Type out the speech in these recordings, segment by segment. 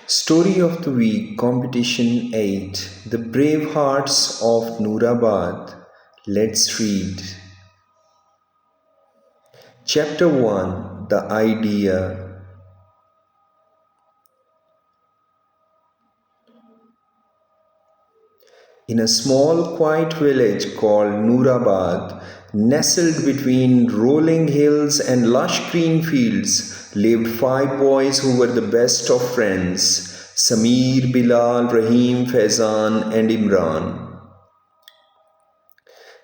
Story of the Week Competition 8 The Brave Hearts of Noorabad. Let's read. Chapter 1 The Idea. In a small, quiet village called Noorabad, nestled between rolling hills and lush green fields, lived five boys who were the best of friends: Sameer, Bilal, Rahim, Faizan, and Imran.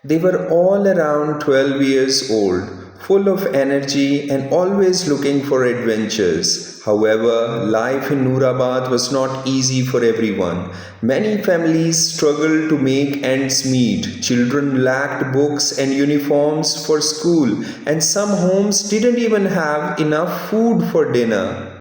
They were all around 12 years old, full of energy and always looking for adventures. However, life in Noorabad was not easy for everyone. Many families struggled to make ends meet. Children lacked books and uniforms for school, and some homes didn't even have enough food for dinner.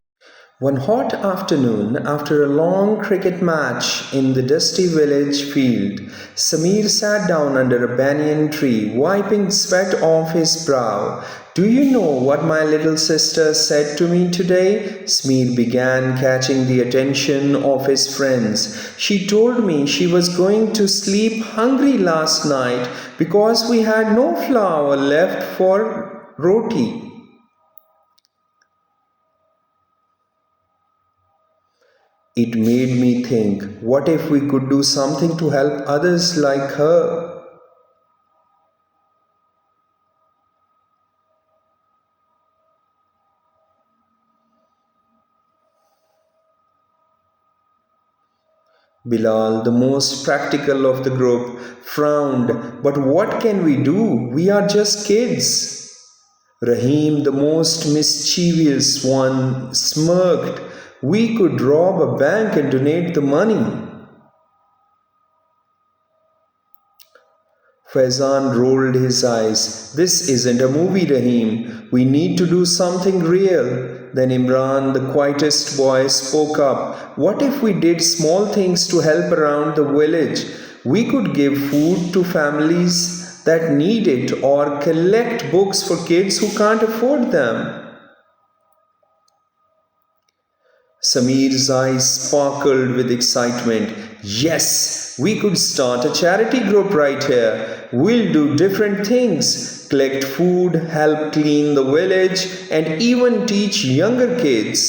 One hot afternoon, after a long cricket match in the dusty village field, Sameer sat down under a banyan tree, wiping sweat off his brow. "Do you know what my little sister said to me today?" Sameer began, catching the attention of his friends. "She told me she was going to sleep hungry last night because we had no flour left for roti." It made me think, what if we could do something to help others like her? Bilal, the most practical of the group, frowned. "But what can we do? We are just kids." Rahim, the most mischievous one, smirked. "We could rob a bank and donate the money." Faizan rolled his eyes. "This isn't a movie, Rahim. We need to do something real." Then Imran, the quietest boy, spoke up. "What if we did small things to help around the village? We could give food to families that need it or collect books for kids who can't afford them." Sameer's eyes sparkled with excitement. "Yes, we could start a charity group right here. We'll do different things: collect food, help clean the village, and even teach younger kids."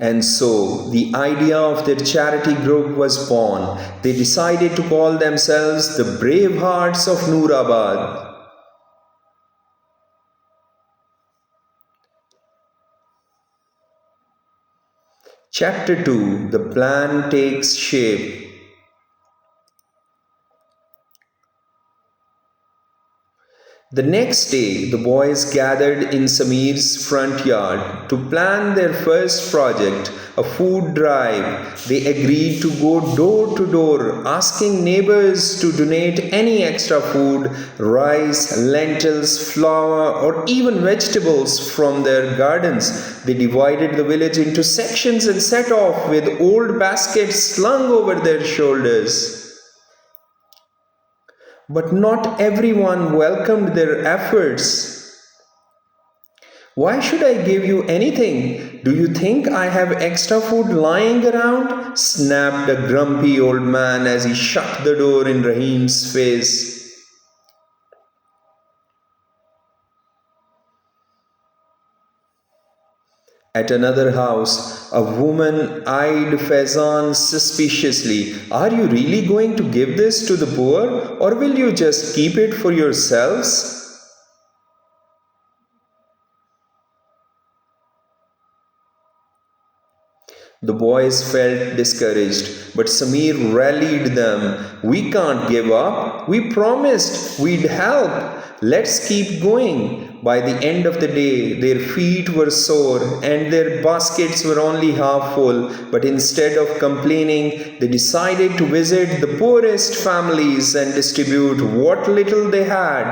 And so, the idea of their charity group was born. They decided to call themselves the Brave Hearts of Noorabad. Chapter 2 The Plan Takes Shape. The next day, the boys gathered in Sameer's front yard to plan their first project, a food drive. They agreed to go door to door, asking neighbors to donate any extra food: rice, lentils, flour, or even vegetables from their gardens. They divided the village into sections and set off with old baskets slung over their shoulders. But not everyone welcomed their efforts. "Why should I give you anything? Do you think I have extra food lying around?" snapped a grumpy old man as he shut the door in Rahim's face. At another house, a woman eyed Faizan suspiciously. "Are you really going to give this to the poor, or will you just keep it for yourselves?" The boys felt discouraged, but Sameer rallied them. "We can't give up. We promised we'd help. Let's keep going." By the end of the day, their feet were sore and their baskets were only half full, but instead of complaining, they decided to visit the poorest families and distribute what little they had.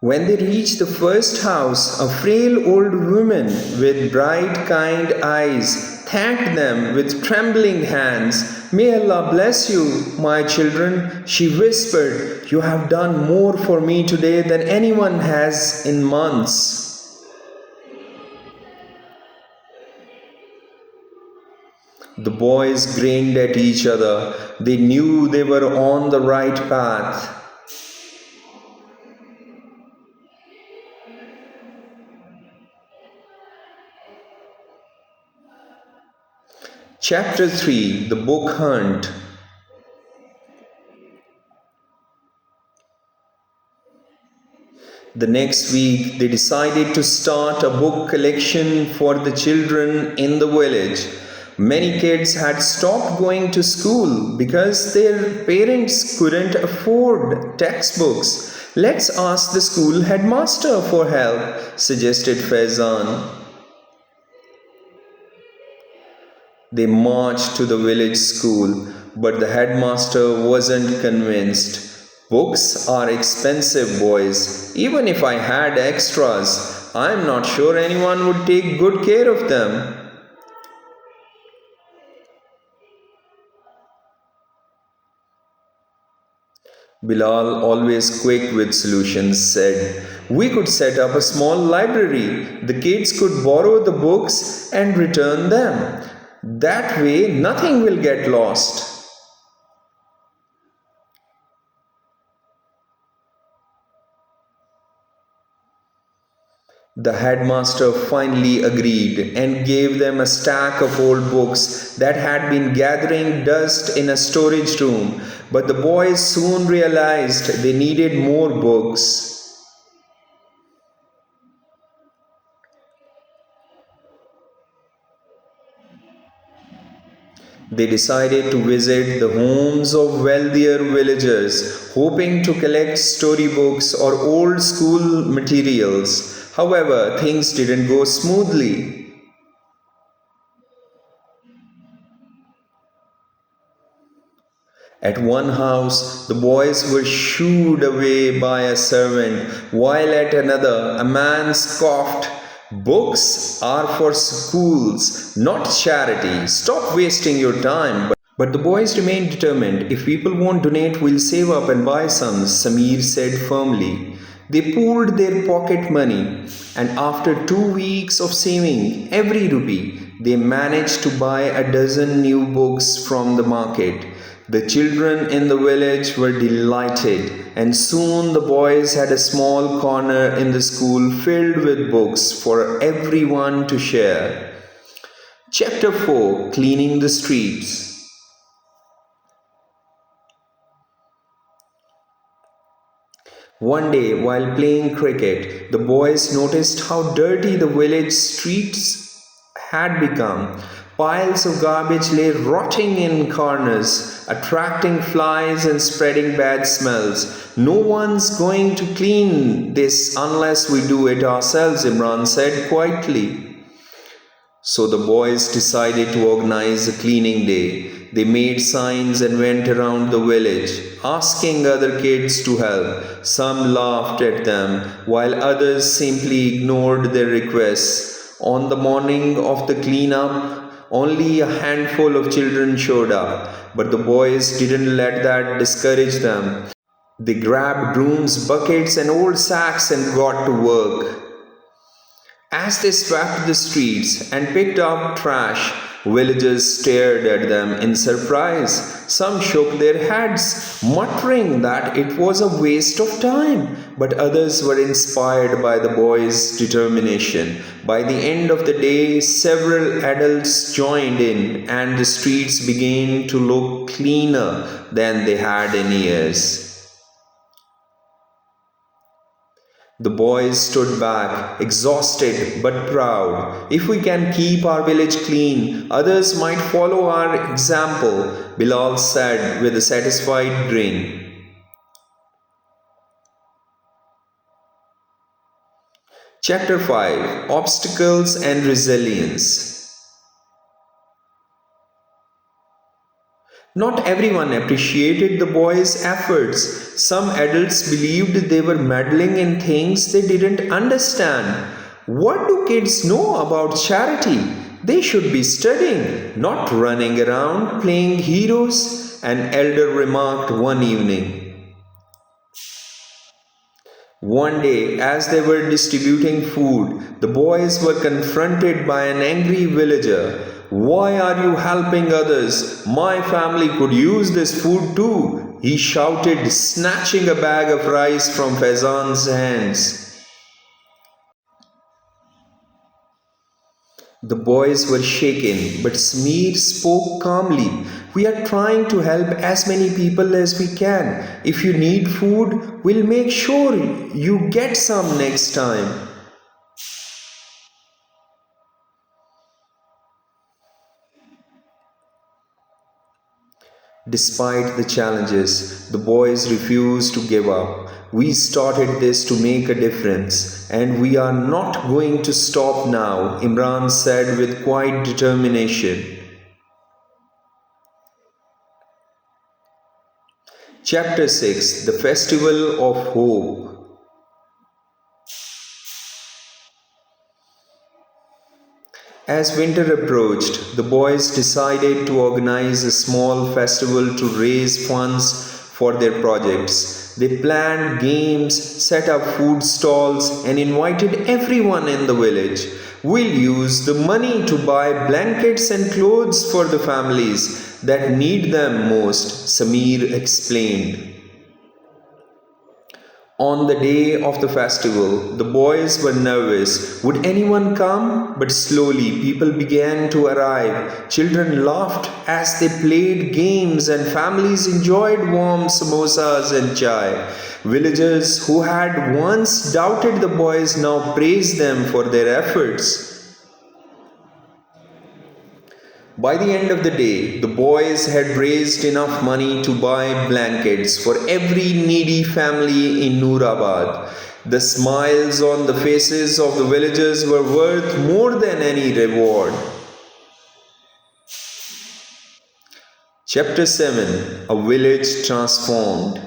When they reached the first house, a frail old woman with bright, kind eyes thanked them with trembling hands. May Allah bless you, my children. She whispered, you have done more for me today than anyone has in months. The boys grinned at each other. They knew they were on the right path. Chapter 3, The Book Hunt. The next week, they decided to start a book collection for the children in the village. Many kids had stopped going to school because their parents couldn't afford textbooks. Let's ask the school headmaster for help, suggested Faizan. They marched to the village school, but the headmaster wasn't convinced. Books are expensive, boys. Even if I had extras, I'm not sure anyone would take good care of them. Bilal, always quick with solutions, said, we could set up a small library. The kids could borrow the books and return them. That way, nothing will get lost. The headmaster finally agreed and gave them a stack of old books that had been gathering dust in a storage room. But the boys soon realized they needed more books. They decided to visit the homes of wealthier villagers, hoping to collect storybooks or old school materials. However, things didn't go smoothly. At one house, the boys were shooed away by a servant, while at another, a man scoffed, books are for schools, not charity. Stop wasting your time. But the boys remained determined. If people won't donate, we'll save up and buy some, Samir said firmly. They pooled their pocket money, and after 2 weeks of saving every rupee, they managed to buy a dozen new books from the market. The children in the village were delighted, and soon the boys had a small corner in the school filled with books for everyone to share. Chapter 4, Cleaning the Streets. One day, while playing cricket, the boys noticed how dirty the village streets had become. Piles of garbage lay rotting in corners, attracting flies and spreading bad smells. No one's going to clean this unless we do it ourselves, Imran said quietly. So the boys decided to organize a cleaning day. They made signs and went around the village, asking other kids to help. Some laughed at them, while others simply ignored their requests. On the morning of the cleanup, only a handful of children showed up, but the boys didn't let that discourage them. They grabbed brooms, buckets, and old sacks and got to work. As they swept the streets and picked up trash, villagers stared at them in surprise. Some shook their heads, muttering that it was a waste of time, but others were inspired by the boys' determination. By the end of the day, several adults joined in, and the streets began to look cleaner than they had in years. The boys stood back, exhausted but proud. If we can keep our village clean, others might follow our example, Bilal said with a satisfied grin. Chapter 5, Obstacles and Resilience. Not everyone appreciated the boys' efforts. Some adults believed they were meddling in things they didn't understand. What do kids know about charity? They should be studying, not running around playing heroes, an elder remarked one evening. One day, as they were distributing food, the boys were confronted by an angry villager. Why are you helping others? My family could use this food too, he shouted, snatching a bag of rice from Faizan's hands. The boys were shaken, but Smear spoke calmly. We are trying to help as many people as we can. If you need food, we'll make sure you get some next time. Despite the challenges, the boys refused to give up. We started this to make a difference, and we are not going to stop now, Imran said with quiet determination. Chapter 6, The Festival of Hope. As winter approached, the boys decided to organize a small festival to raise funds for their projects. They planned games, set up food stalls, and invited everyone in the village. We'll use the money to buy blankets and clothes for the families that need them most, Samir explained. On the day of the festival, the boys were nervous. Would anyone come? But slowly people began to arrive. Children laughed as they played games, and families enjoyed warm samosas and chai. Villagers who had once doubted the boys now praised them for their efforts. By the end of the day, the boys had raised enough money to buy blankets for every needy family in Noorabad. The smiles on the faces of the villagers were worth more than any reward. Chapter 7, A Village Transformed.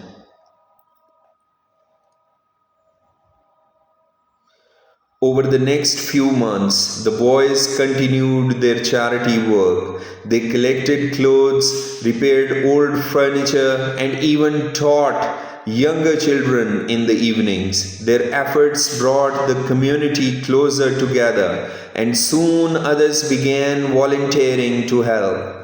Over the next few months, the boys continued their charity work. They collected clothes, repaired old furniture, and even taught younger children in the evenings. Their efforts brought the community closer together, and soon others began volunteering to help.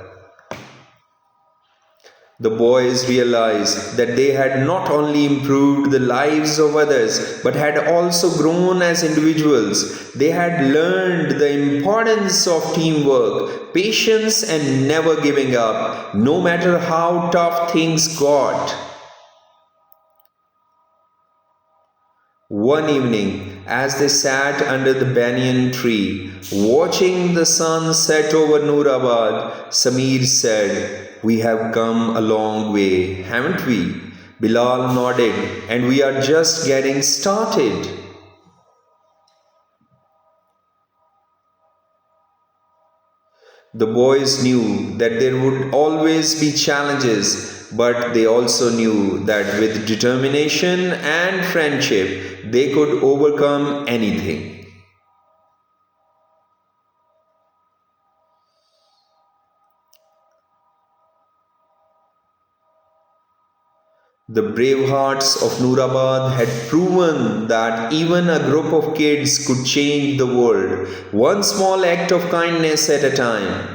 The boys realized that they had not only improved the lives of others but had also grown as individuals. They had learned the importance of teamwork, patience, and never giving up, no matter how tough things got. One evening, as they sat under the banyan tree, watching the sun set over Noorabad, Samir said, We have come a long way, haven't we? Bilal nodded, and we are just getting started. The boys knew that there would always be challenges, but they also knew that with determination and friendship, they could overcome anything. The brave hearts of Noorabad had proven that even a group of kids could change the world, one small act of kindness at a time.